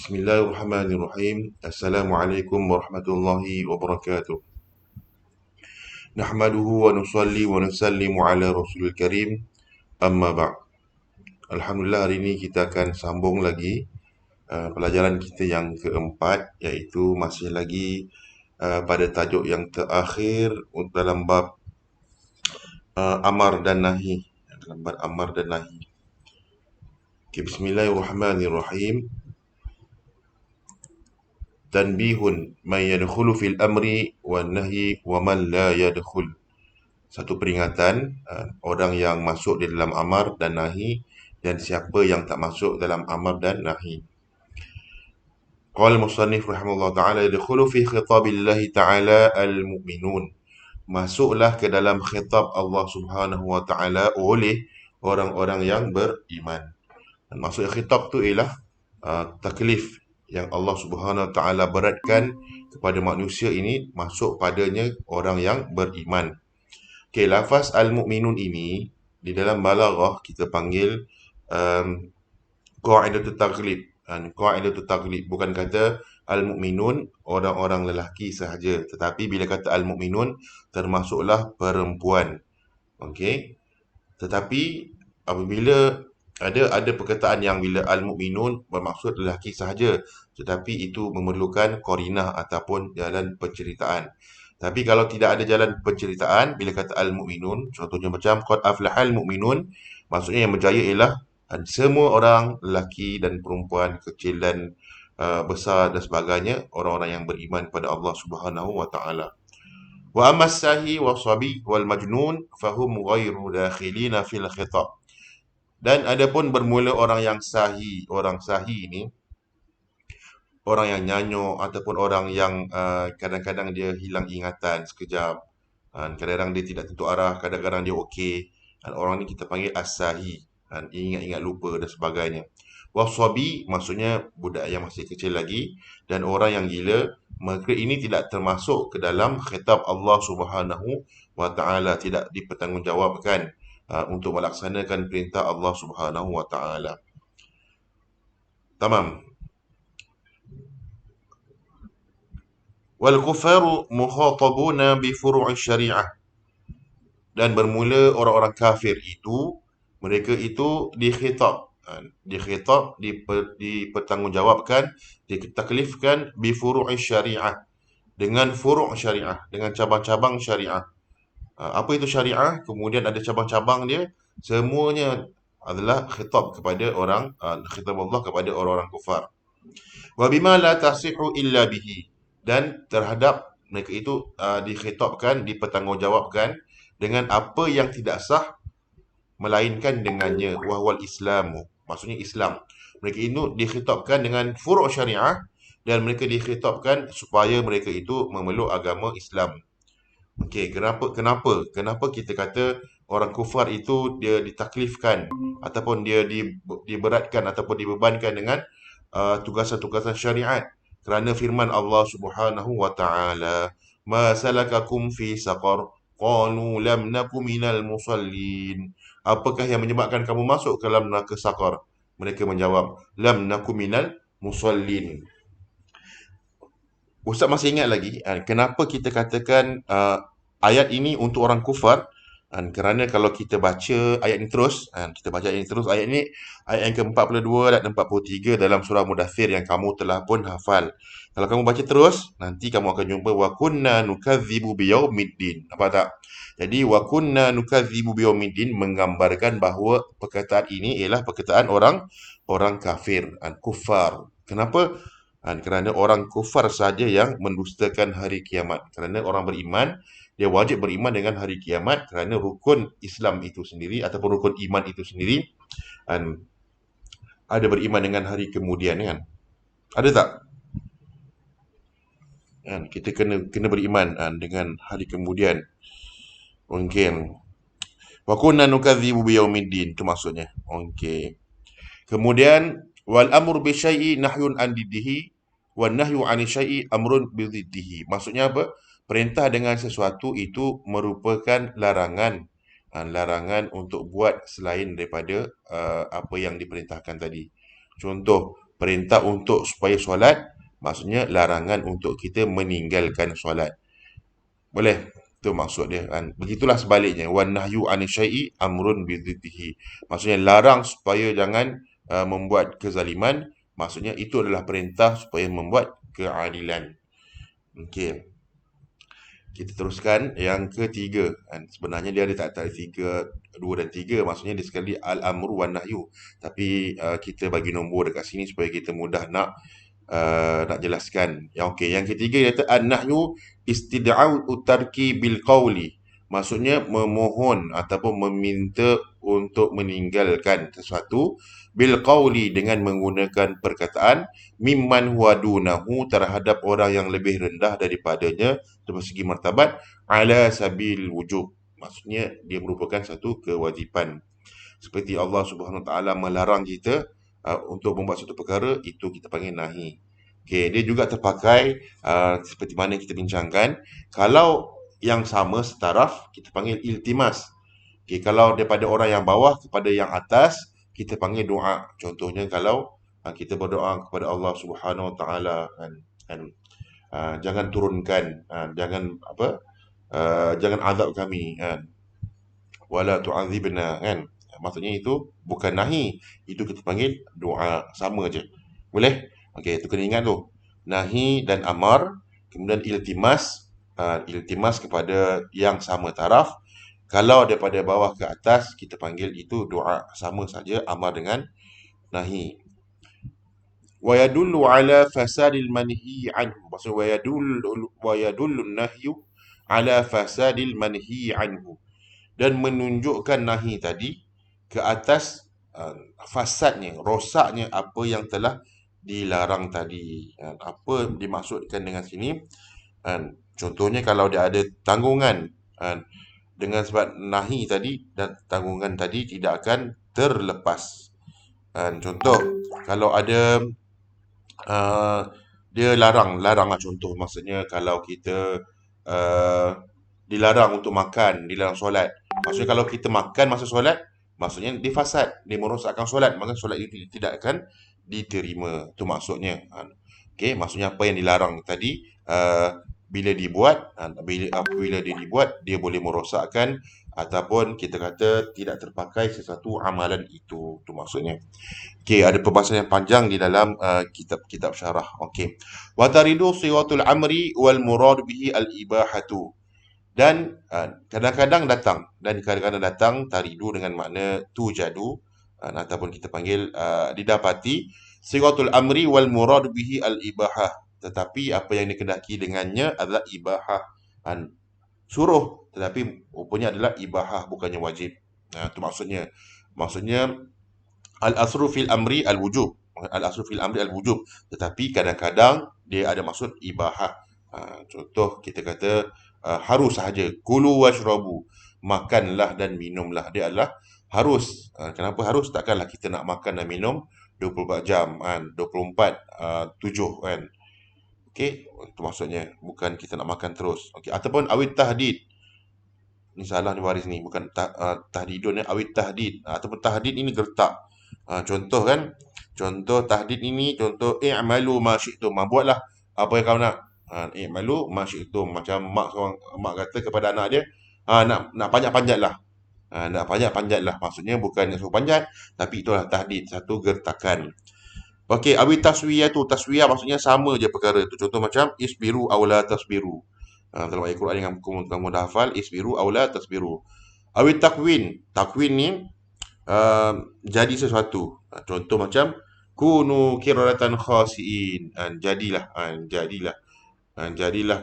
Bismillahirrahmanirrahim. Assalamualaikum warahmatullahi wabarakatuh. Nahmaduhu wa nusalli wa nusallimu ala Rasulil Karim. Amma ba'd. Alhamdulillah, hari ini kita akan sambung lagi pelajaran kita yang keempat, iaitu masih lagi pada tajuk yang terakhir dalam bab amar dan nahi. Dalam bab amar dan nahi. Okay, Bismillahirrahmanirrahim. Tanbihun man yadkhulu fil amri wan nahyi wa man la yadkhul. Satu peringatan orang yang masuk di dalam amar dan nahi dan siapa yang tak masuk dalam amar dan nahi. Qala al-musannif rahimahullah ta'ala yadkhulu fi khitabillahi ta'ala al-mu'minun. Masuklah ke dalam khitab Allah Subhanahu wa ta'ala oleh orang-orang yang beriman. Dan maksud khitab tu ialah taklif yang Allah Subhanahu wa ta'ala beratkan kepada manusia ini, masuk padanya orang yang beriman. Okey, lafaz al-mu'minun ini di dalam balaghah kita panggil qaidatut taglib. Qaidatut taglib bukan kata al-mu'minun orang-orang lelaki sahaja, tetapi bila kata al-mu'minun termasuklah perempuan. Okey. Tetapi apabila ada perkataan yang bila al-mu'minun bermaksud lelaki sahaja, tetapi itu memerlukan qarinah ataupun jalan penceritaan. Tapi kalau tidak ada jalan penceritaan, bila kata al-mu'minun, contohnya macam qad aflahal mu'minun, maksudnya yang berjaya ialah semua orang, lelaki dan perempuan, kecil dan besar dan sebagainya, orang-orang yang beriman kepada Allah Subhanahu wa ta'ala. Wa ammas sahi wa sabi wal majnun fahum ghairu dakhilina fil khitab. Dan adapun bermula orang yang sahi, orang sahi ini orang yang nyanyuk ataupun orang yang kadang-kadang dia hilang ingatan sekejap, kadang-kadang dia tidak tentu arah, kadang-kadang dia okey. Orang ni kita panggil as-sahi, ingat-ingat lupa dan sebagainya. Wasabi maksudnya budak yang masih kecil lagi, dan orang yang gila, mereka ini tidak termasuk ke dalam khitab Allah Subhanahu wa ta'ala, tidak dipertanggungjawabkan untuk melaksanakan perintah Allah Subhanahu wa ta'ala. Tamam. Wal kufaru mukhatabuna bi furu'i syariah. Dan bermula orang-orang kafir itu, mereka itu dipertanggungjawabkan, ditaklifkan bi furu'i syariah, dengan furu' syariah, dengan cabang-cabang syariah. Apa itu syariah? Kemudian ada cabang-cabang dia, semuanya adalah khitab kepada khitab Allah kepada orang-orang kufar. Wa bima la tasihu illa bihi. Dan terhadap mereka itu dikhitabkan, dipertanggungjawabkan dengan apa yang tidak sah melainkan dengannya, wahwal Islamu, maksudnya Islam. Mereka itu dikhitabkan dengan furu' syariah dan mereka dikhitabkan supaya mereka itu memeluk agama Islam. Okey, kenapa kita kata orang kufar itu dia ditaklifkan ataupun dia diberatkan ataupun dibebankan dengan tugasan-tugasan syariat? Kerana firman Allah Subhanahu wa ta'ala, ma salakakum fi saqar qalu lam naku minal musallin. Apakah yang menyebabkan kamu masuk ke dalam neraka saqar? Mereka menjawab, lam naku minal musallin. Ustaz masih ingat lagi kenapa kita katakan ayat ini untuk orang kufar? Kerana kalau kita baca ayat ini terus, ayat ini ayat yang ke-42 dan 43 dalam surah Mudaththir yang kamu telah pun hafal. Kalau kamu baca terus, nanti kamu akan jumpa wa kunna nukadzibu biyaumiddin. Nampak tak? Jadi wa kunna nukadzibu biyaumiddin menggambarkan bahawa perkataan ini ialah perkataan orang kafir, kufar. Kenapa? Kerana orang kufar saja yang mendustakan hari kiamat. Kerana orang beriman, dia wajib beriman dengan hari kiamat kerana rukun Islam itu sendiri ataupun rukun iman itu sendiri ada beriman dengan hari kemudian, kan? Ada tak? Kita kena beriman dengan hari kemudian. Mungkin wa kunna nukadzibu biyaumiddin, itu maksudnya. Okey. Kemudian wal amru bi syai'i nahyun an diddihi wan nahyu 'ani syai'i amrun bi dhiddihi. Maksudnya apa? Perintah dengan sesuatu itu merupakan larangan. Larangan untuk buat selain daripada apa yang diperintahkan tadi. Contoh, perintah untuk supaya solat, maksudnya larangan untuk kita meninggalkan solat. Boleh? Itu maksud dia kan. Begitulah sebaliknya. Wan nahyu 'anil syai'i amrun bidziddihi. Maksudnya larang supaya jangan membuat kezaliman. Maksudnya itu adalah perintah supaya membuat keadilan. Okey. Kita teruskan yang ketiga. Kan. Sebenarnya dia ada tak tiga, dua dan tiga. Maksudnya dia sekali al-amru wan nahyu. Tapi kita bagi nombor dekat sini supaya kita mudah nak jelaskan. Yang okey, yang ketiga iaitu an-nahyu istid'a'u utarki bil qawli. Maksudnya memohon ataupun meminta untuk meninggalkan sesuatu bil qawli dengan menggunakan perkataan mimman huwa dunahu terhadap orang yang lebih rendah daripadanya dari segi martabat ala sabil wujub. Maksudnya dia merupakan satu kewajipan. Seperti Allah Subhanahu Wa Taala melarang kita untuk membuat satu perkara, itu kita panggil nahi. Okey, dia juga terpakai seperti mana kita bincangkan, kalau yang sama setaraf kita panggil iltimas. Okey, kalau daripada orang yang bawah kepada yang atas kita panggil doa. Contohnya kalau kita berdoa kepada Allah Subhanahu Wa Taala kan, jangan turunkan, jangan azab kami kan, wala tu'adzibna kan. Maksudnya itu bukan nahi, itu kita panggil doa, sama je. Boleh? Okey, itu kena ingat tu. Nahi dan amar, kemudian iltimas kepada yang sama taraf. Kalau daripada bawah ke atas kita panggil itu doa, sama saja amar dengan nahi. Wa yadullu ala fasadil manhi anhu. Maksud wa yadullu nahyu ala fasadil manhi anhu, dan menunjukkan nahi tadi ke atas fasadnya, rosaknya apa yang telah dilarang tadi. Apa dimaksudkan dengan sini? Contohnya kalau dia ada tanggungan, dengan sebab nahi tadi dan tanggungan tadi tidak akan terlepas. Contoh, kalau ada dia larang lah, contoh maksudnya kalau kita dilarang untuk makan, dilarang solat. Maksudnya kalau kita makan masa solat, maksudnya dia fasad, dia merosakkan solat, maka solat itu tidak akan diterima. Itu maksudnya. Okey, maksudnya apa yang dilarang tadi bila dibuat, apabila dia dibuat, dia boleh merosakkan ataupun kita kata tidak terpakai sesuatu amalan itu. Itu maksudnya. Okey, ada perbahasan yang panjang di dalam kitab-kitab syarah. Okey. Wa taridu siwatul amri wal murad bihi al ibahatu. Dan kadang-kadang datang taridu dengan makna tujadu, ataupun kita panggil didapati sigatul amri wal murad bihi al ibahah, tetapi apa yang dikehendaki dengannya adalah ibahah, suruh, tetapi rupanya adalah ibahah, bukannya wajib. Itu maksudnya al asru fil amri al wujub, tetapi kadang-kadang dia ada maksud ibahah. Contoh kita kata harus sahaja, kulu washrabu, makanlah dan minumlah, dia adalah harus. Kenapa harus? Takkanlah kita nak makan dan minum 24 jam kan, 24/7 kan. Okey, itu maksudnya, bukan kita nak makan terus. Okey, ataupun awit tahdid. Ni salah ni baris ni, bukan tahdidun ni, awit tahdid. Ataupun tahdid ini gertak. Contoh kan, contoh tahdid ini, contoh i'malu ma syi'tum, buatlah apa yang kau nak. I'malu ma syi'tum, macam mak kata kepada anak dia, nak panjat-panjatlah. Nak panjat-panjatlah, maksudnya bukan nak suruh panjat, tapi itulah tahdid, satu gertakan. Okey, awi taswiyah tu, taswiyah maksudnya sama je perkara tu. Contoh macam isbiru aw la tasbiru. Dalam ayat Quran yang kamu dah hafal, isbiru aw la tasbiru. Awi takwin, takwin ni jadi sesuatu. Contoh macam kunu kiradatan khasiin, jadilah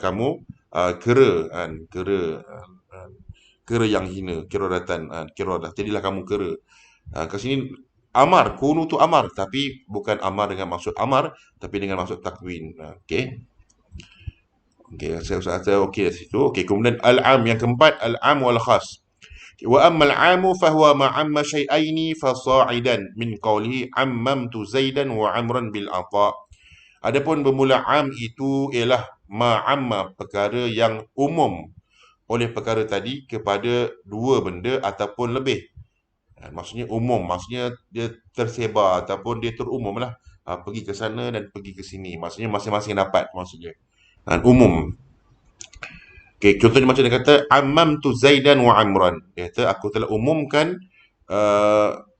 kamu kera yang hina, kiradah, jadilah kamu kera. Kat sini amar, kunu tu amar, tapi bukan amar dengan maksud amar, tapi dengan maksud takwin. Okey. Okey, saya rasa okey dari situ. Okey, kemudian al-am yang keempat, al-am wal khas. Wa amma al-amu fa huwa ma amma syai'aini fasa'idan min qawlihi ammamtu Zaidan wa Amran bil ata. Adapun bermula am itu ialah ma amma, perkara yang umum oleh perkara tadi kepada dua benda ataupun lebih. Maksudnya umum, maksudnya dia tersebar ataupun dia terumum lah. Pergi ke sana dan pergi ke sini. Maksudnya masing-masing dapat maksudnya. Umum. Okay, contohnya macam dia kata, Ammamtu Zaidan wa Amran. Dia kata, aku telah umumkan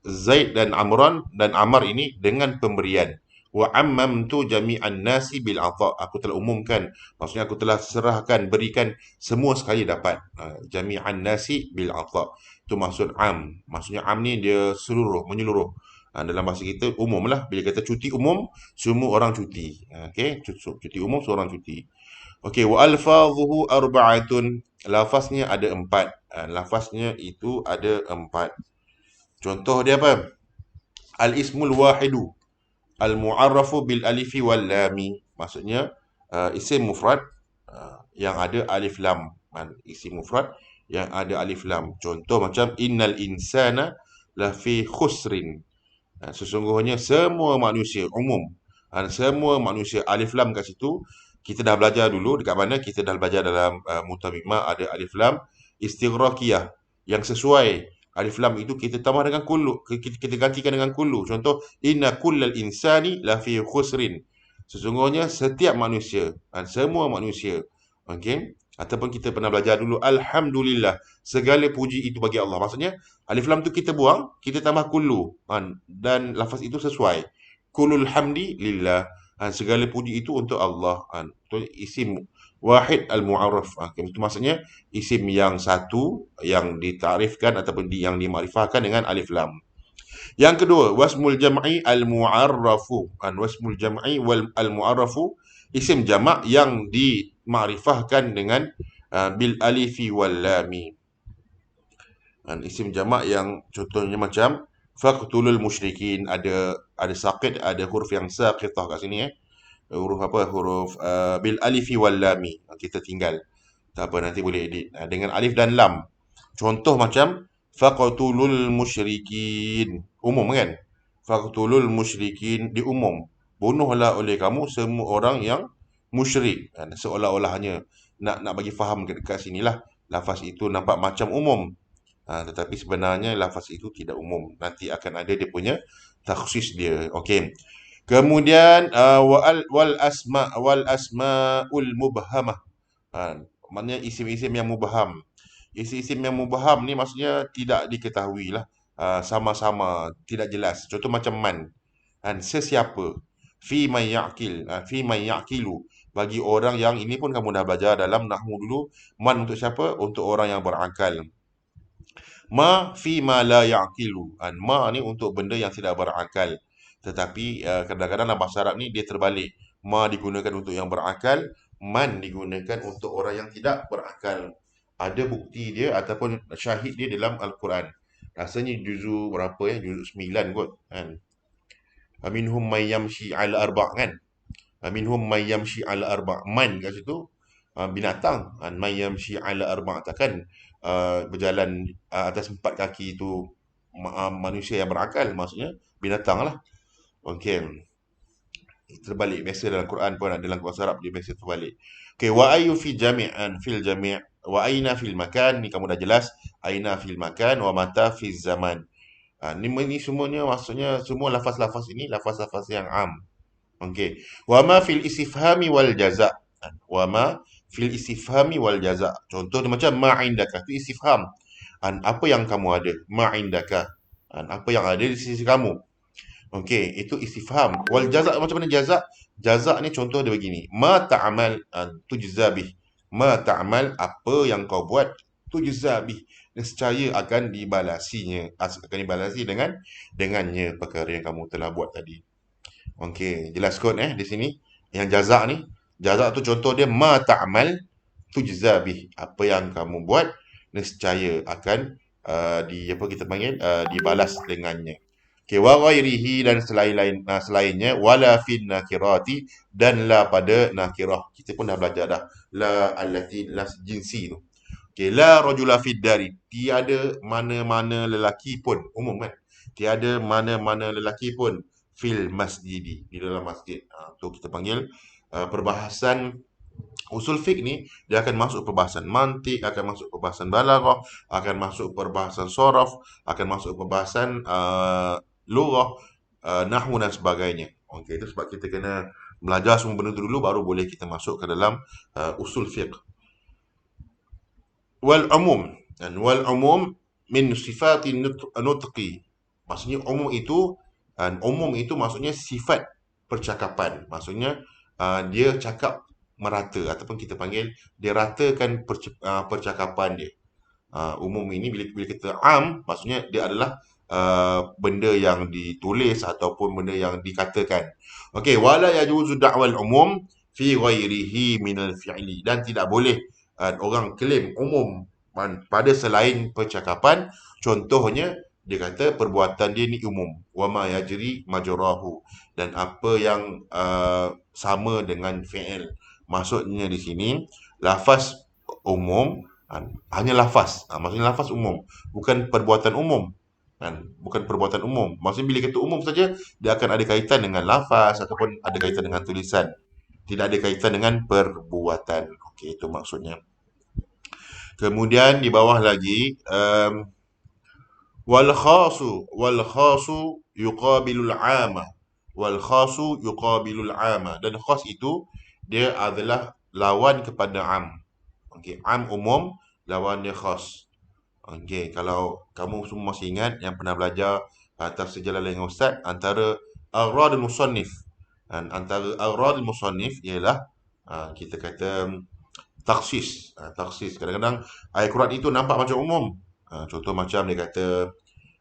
Zaid dan Amran dan Amar ini dengan pemberian. Wa ammamtu jami'an nasi bil ata. Aku telah umumkan. Maksudnya aku telah serahkan, berikan semua sekali dapat. Jami'an nasi bil ata. Itu maksud am. Maksudnya am ni dia seluruh, menyeluruh. Dalam bahasa kita umum lah. Bila kata cuti umum, semua orang cuti. Okay, cuti umum semua orang cuti. Okey, wa alfazuhu arba'atun. Lafaznya ada 4. Lafaznya itu ada 4. Contoh dia apa? Al-ismul wahidu. Al-mu'arrafu bil alifi wal lami. Maksudnya, isim mufrad yang ada alif lam. Isim mufrad yang ada alif lam. Contoh macam, innal insana lafi khusrin. Sesungguhnya semua manusia umum. Semua manusia alif lam kat situ. Kita dah belajar dulu dekat mana kita dah belajar dalam mutamimah ada alif lam istighraqiyah yang sesuai. Alif lam itu kita tambah dengan kullu. Kita gantikan dengan kullu. Contoh, inna kullal insani lafi khusrin. Sesungguhnya setiap manusia, semua manusia. Okey? Ataupun kita pernah belajar dulu, alhamdulillah, segala puji itu bagi Allah. Maksudnya, alif lam tu kita buang, kita tambah kullu. Dan lafaz itu sesuai. Kullul hamdi lillah. Segala puji itu untuk Allah. Itu isim wahid al-mu'arraf. Itu maksudnya isim yang satu yang ditarifkan ataupun yang dimakrifahkan dengan alif lam. Yang kedua, wasmul jam'i al-mu'arrafu. Wasmul jam'i wal al-mu'arrafu isim jamak yang dimakrifahkan dengan bil alifi wal lami. Isim jamak yang contohnya macam faqtulul musyrikin, ada saqit, ada huruf yang saqitah kat sini huruf apa? Huruf bil alifi wal lami. Kita tinggal. Tak apa, nanti boleh edit. Dengan alif dan lam. Contoh macam faqtulul musyrikin. Umum kan? Faqtulul musyrikin di umum. Bunuhlah oleh kamu semua orang yang musyrik. Seolah-olahnya nak bagi faham kat sinilah. Lafaz itu nampak macam umum. Tetapi sebenarnya lafaz itu tidak umum. Nanti akan ada dia punya takhsis dia. Okey. Kemudian wal asmaul mubhamah. Maknanya isim-isim yang mubham. Isim-isim yang mubham ni maksudnya tidak diketahui lah. Sama-sama tidak jelas. Contoh macam man. Sesiapa. Fi man ya'kil. Fi man ya'kilu. Bagi orang yang ini pun kamu dah belajar dalam nahwu dulu. Man untuk siapa? Untuk orang yang berakal. Ma fi ma la ya'kilu. Ma ni untuk benda yang tidak berakal. Tetapi kadang-kadang dalam bahasa Arab ni dia terbalik. Ma digunakan untuk yang berakal, man digunakan untuk orang yang tidak berakal. Ada bukti dia ataupun syahid dia dalam Al-Quran. Rasanya juzuk berapa ya? Juzuk 9 kot kan. Minhum may yamshi ala arba' kan. Minhum may yamshi ala arba'. Man kat situ binatang. May yamshi ala arba' takkan berjalan atas 4 kaki itu manusia yang berakal, maksudnya binatang lah. Okey. Terbalik biasa dalam Quran pun ada, dalam bahasa Arab dia biasa terbalik. Okey, wa ayu fi jami'an fil jami' wa aina fil makan, ni kamu dah jelas. Aina fil makan wa mata fil zaman. Ni semuanya maksudnya semua lafaz-lafaz ini lafaz-lafaz yang am. Okey. Wa ma fil istifhami wal jaza'. Wa ma fil istifhami wal jaza'. Contoh dia macam ma indaka, tu istifham. Apa yang kamu ada? Ma indaka. Apa yang ada di sisi kamu? Okey, itu istifham. Wal jaza' macam mana jaza'? Jaza' ni contoh dia begini. Ma ta'mal tujza bih. Ma ta'mal, apa yang kau buat, tujza bih. Nescaya akan dibalasinya. Akan dibalasi dengannya perkara yang kamu telah buat tadi. Okey, jelas kot di sini. Yang jaza' ni, jaza' tu contoh dia ma ta'mal tujza bih. Apa yang kamu buat nescaya akan kita panggil dibalas dengannya. Okay, wa ghairihi dan selainnya wala fin nakirati dan la pada nakirah. Kita pun dah belajar dah. La allati la jinsi tu. Okay, la rajula fid dari. Tiada mana-mana lelaki pun. Umum kan? Tiada mana-mana lelaki pun fil masjidi. Di dalam masjid. Tu kita panggil perbahasan Usul fiqh ni dia akan masuk perbahasan mantik, akan masuk perbahasan balaghah, akan masuk perbahasan soraf, akan masuk perbahasan lughah, nahwu dan sebagainya. Okey, itu sebab kita kena belajar semua benda tu dulu baru boleh kita masuk ke dalam usul fiqh. Wal umum, dan wal umum min sifatin nutqi. Maksudnya umum itu maksudnya sifat percakapan. Maksudnya dia cakap merata ataupun kita panggil dia ratakan percakapan dia. Umum ini bila kita am maksudnya dia adalah benda yang ditulis ataupun benda yang dikatakan. Okey, wala yajuzu da'wal umum fi ghairihi min al-fi'li, dan tidak boleh orang claim umum pada selain percakapan. Contohnya dia kata perbuatan dia ni umum, wa ma yajri majrahu, dan apa yang sama dengan fi'il. Maksudnya di sini lafaz umum hanya lafaz. Maksudnya lafaz umum, bukan perbuatan umum. Bukan perbuatan umum. Maksudnya bila kata umum saja, dia akan ada kaitan dengan lafaz ataupun ada kaitan dengan tulisan. Tidak ada kaitan dengan perbuatan. Okey, itu maksudnya. Kemudian di bawah lagi, wal khasu yuqabilul 'ama. Wal khasu yuqabilul 'ama. Dan khas itu dia adalah lawan kepada am. Okey, am umum, lawan dia khas. Okey, kalau kamu semua masih ingat yang pernah belajar tafsir Jalalain dengan Ustaz, antara agradul musannif, antara agradul musannif ialah kita kata taksis. Taksis kadang-kadang ayat Quran itu nampak macam umum. Contoh macam dia kata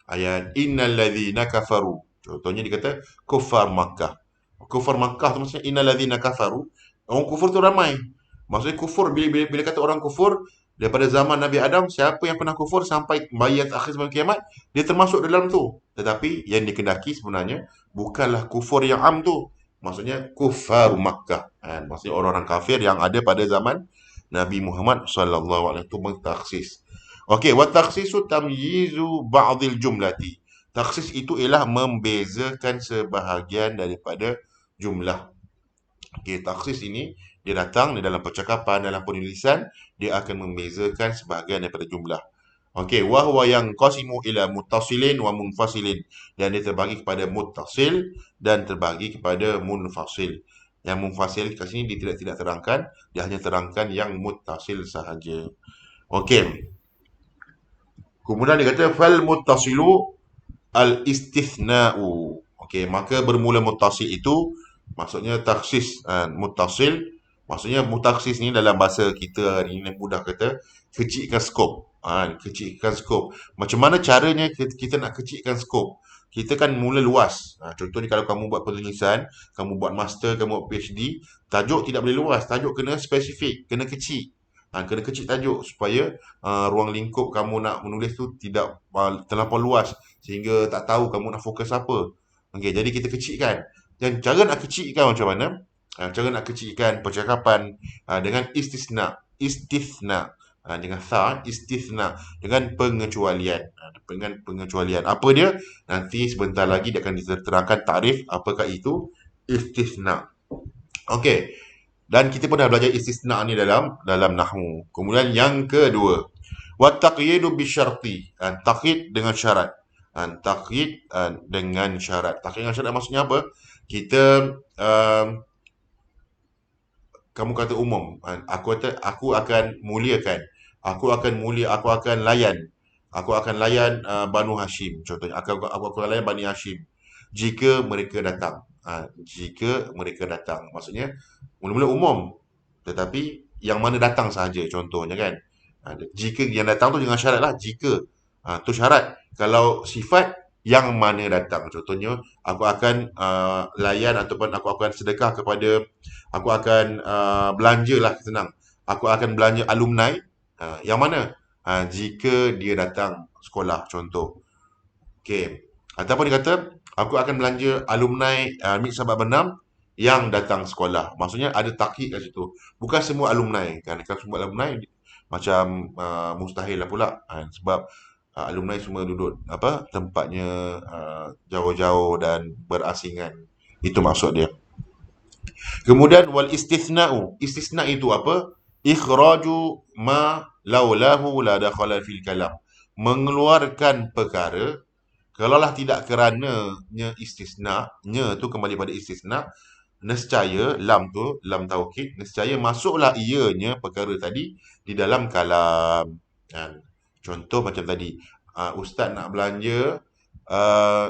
ayat innal ladzina kafaru. Contohnya dia kata kufar Makkah. Kufar Makkah tu maksudnya innal ladzina kafaru. Orang kufur tu ramai. Maksudnya kufur bila kata orang kufur daripada zaman Nabi Adam, siapa yang pernah kufur sampai bayat akhir zaman kiamat, dia termasuk dalam tu. Tetapi yang dikendaki sebenarnya bukanlah kufur yang am tu. Maksudnya kufar Makkah. Maksudnya orang-orang kafir yang ada pada zaman Nabi Muhammad sallallahu alaihi wasallam, taksis. Okey, wa takhsisu tamyizu ba'dil jumlati. Taksis itu ialah membezakan sebahagian daripada jumlah. Okey, taksis ini dia datang di dalam percakapan, dalam penulisan, dia akan membezakan sebahagian daripada jumlah. Okey, wa huwa yanqasimu ila muttasilin wa munfasilin, dan dia terbagi kepada muttasil dan terbagi kepada munfasil. Yang munfasil kat sini dia tidak terangkan, dia hanya terangkan yang muttasil sahaja. Okey. Kemudian dia kata fal muttasilu al istithna'u. Okey, maka bermula muttasil itu maksudnya taksis. Muttasil maksudnya mutaksis ni dalam bahasa kita hari ini mudah kata kecilkan skop. Kecilkan skop. Macam mana caranya kita nak kecilkan skop? Kita kan mula luas. Contohnya kalau kamu buat penulisan, kamu buat master, kamu buat PhD, tajuk tidak boleh luas, tajuk kena spesifik, kena kecil. Kena kecil tajuk supaya ruang lingkup kamu nak menulis tu tidak terlampau luas sehingga tak tahu kamu nak fokus apa. Okey, jadi kita kecilkan. Dan cara nak kecilkan macam mana? Cara nak kecilkan percakapan dengan istithna, dengan istithna, dengan pengecualian. Dengan pengecualian. Apa dia? Nanti sebentar lagi dia akan diterangkan takrif apakah itu istithna. Okey. Dan kita pun dah belajar istisna ni dalam nahwu. Kemudian yang kedua, wa taqyidu bisyarti. Takyid dengan syarat. Takyid dengan syarat. Takyid dengan syarat maksudnya apa? Kita kamu kata umum. Aku akan muliakan. Aku akan layan. Aku akan layan Banu Hashim. Contohnya aku akan layan Bani Hashim jika mereka datang. Jika mereka datang. Maksudnya mula-mula umum, tetapi yang mana datang sahaja, contohnya kan. Jika yang datang tu jangan syarat lah, jika. Tu syarat. Kalau sifat yang mana datang, contohnya aku akan layan ataupun aku akan sedekah kepada, aku akan belanja lah, senang. Aku akan belanja alumni, yang mana? Jika dia datang sekolah, contoh. Okey. Ataupun dia kata, aku akan belanja alumni Mid Sahabat Bernam yang datang sekolah. Maksudnya ada takyid kat situ. Bukan semua alumni. Kan semua alumni macam mustahil lah pula. Sebab alumni semua duduk tempatnya jauh-jauh dan berasingan. Itu maksud dia. Kemudian wal istithna'u. Istisna itu apa? Ikhraju ma laulahu la dakhala fil kalam. Mengeluarkan perkara kalaulah tidak kerananya istisna, nya tu kembali pada istisna, nescaya lam tu lam taukid, nescaya masuklah ianya perkara tadi di dalam kalam. Kan? Contoh macam tadi, ustaz nak belanja uh,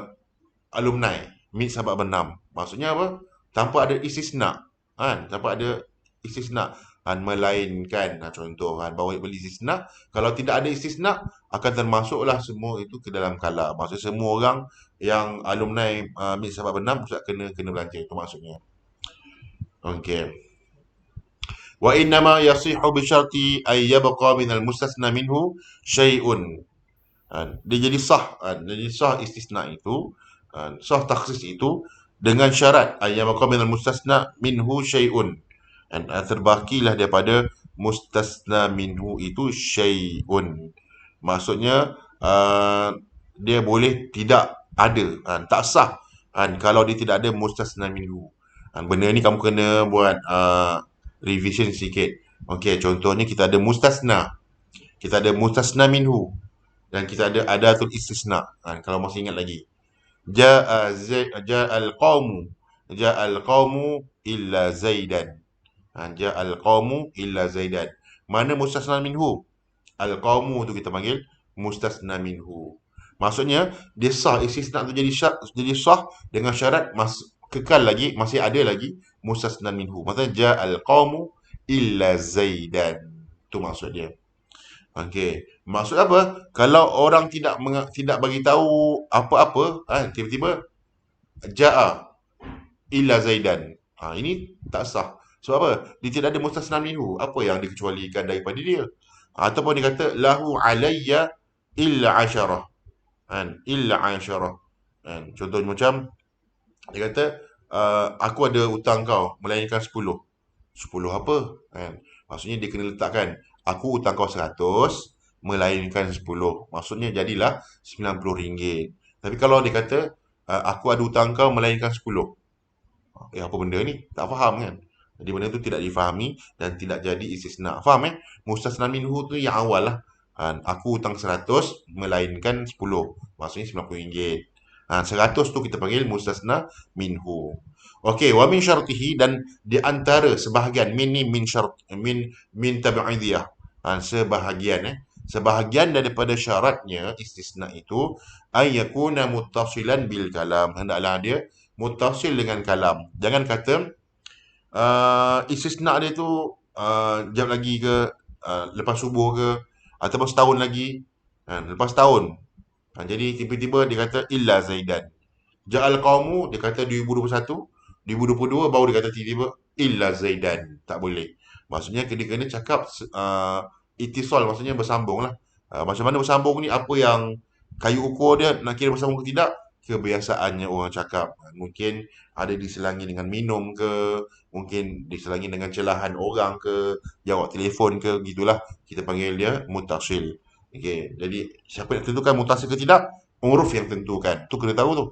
alumni meet sahabat bernam. Maksudnya apa? Tanpa ada istisna. Kan? Tanpa ada istisna. Kan? Melainkan, contoh kan, bahawa beli istisna. Kalau tidak ada istisna, akan termasuklah semua itu ke dalam kalam. Maksudnya semua orang yang alumni meet sahabat bernam, ustaz kena belanja. Itu maksudnya. Okey. Wa innama yasihu bi syarti ay yabqa min al mustasna minhu syai'un. Dia jadi sah, jadi sah istisna itu, sah takhsis itu dengan syarat ay yabqa min al mustasna minhu syai'un. Terbakilah daripada mustasna minhu itu syai'un. Maksudnya dia boleh tidak ada, tak sah kalau dia tidak ada mustasna minhu. Benda ni kamu kena buat revision sikit. Okey, contohnya kita ada mustasna. Kita ada mustasna minhu dan kita ada adatul istisna. Kalau masih ingat lagi. Ja'al qaumu. Ja'al qaumu illa Zaidan. Ja'al qaumu illa Zaidan. Mana mustasna minhu? Al qaumu tu kita panggil mustasna minhu. Maksudnya dia sah, istisna tu jadi sah dengan syarat kekal lagi, masih ada lagi mustasna minhu. Maksudnya ja'al qaumu illa Zaidan. Tu maksud dia. Okey. Maksud apa? Kalau orang tidak bagi tahu apa-apa, tiba-tiba ja'a illa Zaidan. Ini tak sah. Sebab apa? Dia tidak ada mustasna minhu. Apa yang dikecualikan daripada dia? Ataupun dia kata lahu alayya illa asyarah. Illa asyarah. Contohnya macam dia kata aku ada hutang kau melainkan 10. 10 apa? Maksudnya dia kena letakkan aku hutang kau 100 melainkan 10. Maksudnya jadilah RM90. Tapi kalau dia kata aku ada hutang kau melainkan 10. Apa benda ni? Tak faham kan? Jadi benda tu tidak difahami dan tidak jadi istisna. Faham Mustasna minhu tu yang awal lah. Aku hutang 100 melainkan 10. Maksudnya RM90. 100 tu kita panggil mustasna minhu. Okey, wa min syartihi, dan di antara sebahagian min ni min syart min tabi'idiyah. Sebahagian daripada syaratnya istisna itu ay yakuna muttasilan bil kalam. Hendaklah dia muttasil dengan kalam. Jangan kata istisna dia tu jap lagi ke, lepas subuh ke, ataupun setahun lagi, lepas tahun. Jadi tiba-tiba dia kata illa Zaidan. Ja'al qaumu dia kata 2021, 2022 baru dia kata tiba-tiba illa Zaidan. Tak boleh. Maksudnya dia kena cakap itisal, maksudnya bersambung lah. Macam mana bersambung ni, apa yang kayu ukur dia nak kira bersambung ke tidak, kebiasaannya orang cakap. Mungkin ada diselangi dengan minum ke, mungkin diselangi dengan celahan orang ke, jawab telefon ke, gitulah. Kita panggil dia mutasil. Okey, jadi siapa yang tentukan mutasil ke tidak? Uruf yang tentukan. Tu kena tahu tu.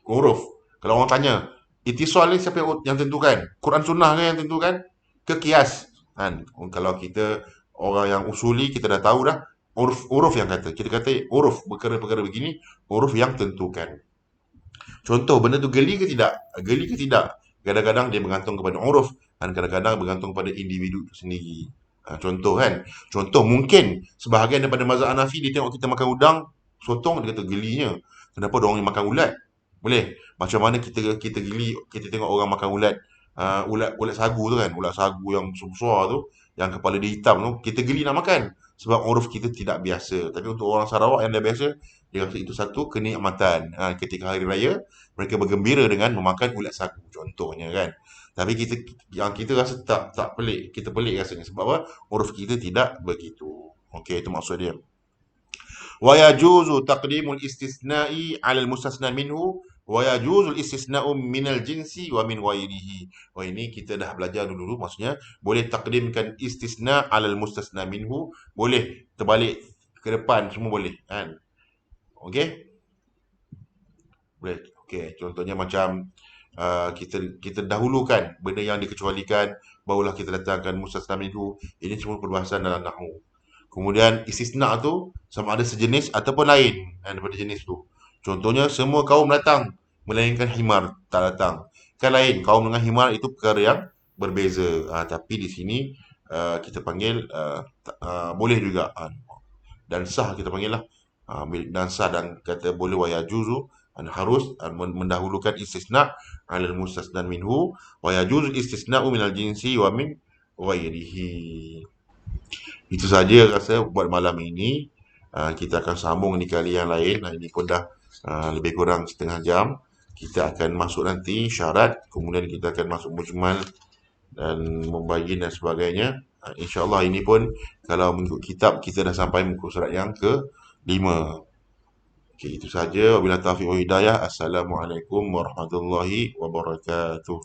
Uruf. Kalau orang tanya, itisal ni siapa yang tentukan? Quran sunnah ke yang tentukan? Ke kias? Kalau kita orang yang usuli, kita dah tahu dah uruf yang kata. Kita kata uruf perkara-perkara begini, uruf yang tentukan. Contoh, benda tu geli ke tidak? Geli ke tidak? Kadang-kadang dia bergantung kepada uruf dan kadang-kadang bergantung pada individu itu sendiri. Contoh kan? Contoh, mungkin sebahagian daripada mazhab Hanafi dia tengok kita makan udang, sotong, dia kata gelinya. Kenapa orang yang makan ulat? Boleh. Macam mana kita geli, kita tengok orang makan ulat, ulat sagu tu kan, ulat sagu yang besar tu, yang kepala dia hitam tu, kita geli nak makan. Sebab uruf kita tidak biasa. Tapi untuk orang Sarawak yang dah biasa, dia rasa itu satu kenikmatan. Ketika hari raya, mereka bergembira dengan memakan ulat sagu contohnya kan. Tapi kita rasa tak pelik. Kita pelik rasanya. Sebab apa? Uruf kita tidak begitu. Okey, itu maksud dia. Wa yajuzu taqdimul istisna'i 'ala al-mustasna minhu wa yajuzu al-istisna'u minal jinsi wa min ghairihi. Ini kita dah belajar dulu, maksudnya boleh takdimkan istisna 'ala al-mustasna minhu, boleh terbalik ke depan, semua boleh kan. Okey? Boleh. Okey, contohnya macam kita dahulukan benda yang dikecualikan, barulah kita datangkan mustasna minhu. Ini semua perbahasan dalam nahwu. Kemudian istisna tu sama ada sejenis ataupun lain daripada jenis tu. Contohnya semua kaum datang melainkan himar tak datang. Kan lain, kaum dengan himar itu perkara yang berbeza. Tapi di sini kita panggil boleh juga, dan sah kita panggil lah. Dan sah, dan kata boleh wa yajuzu, harus mendahulukan istisna alal mustasna minhu, wa yajuzu istisna'u minal jinsi wa min ghairihi. Itu saja rasa buat malam ini. Kita akan sambung di kali yang lain. Ini pun dah lebih kurang setengah jam. Kita akan masuk nanti syarat, kemudian kita akan masuk mujmal dan mubayyin dan sebagainya. InsyaAllah ini pun kalau mengikut kitab kita dah sampai muka surat yang ke-5. Okey, itu saja. Wabillahi taufiq wal hidayah. Assalamualaikum warahmatullahi wabarakatuh.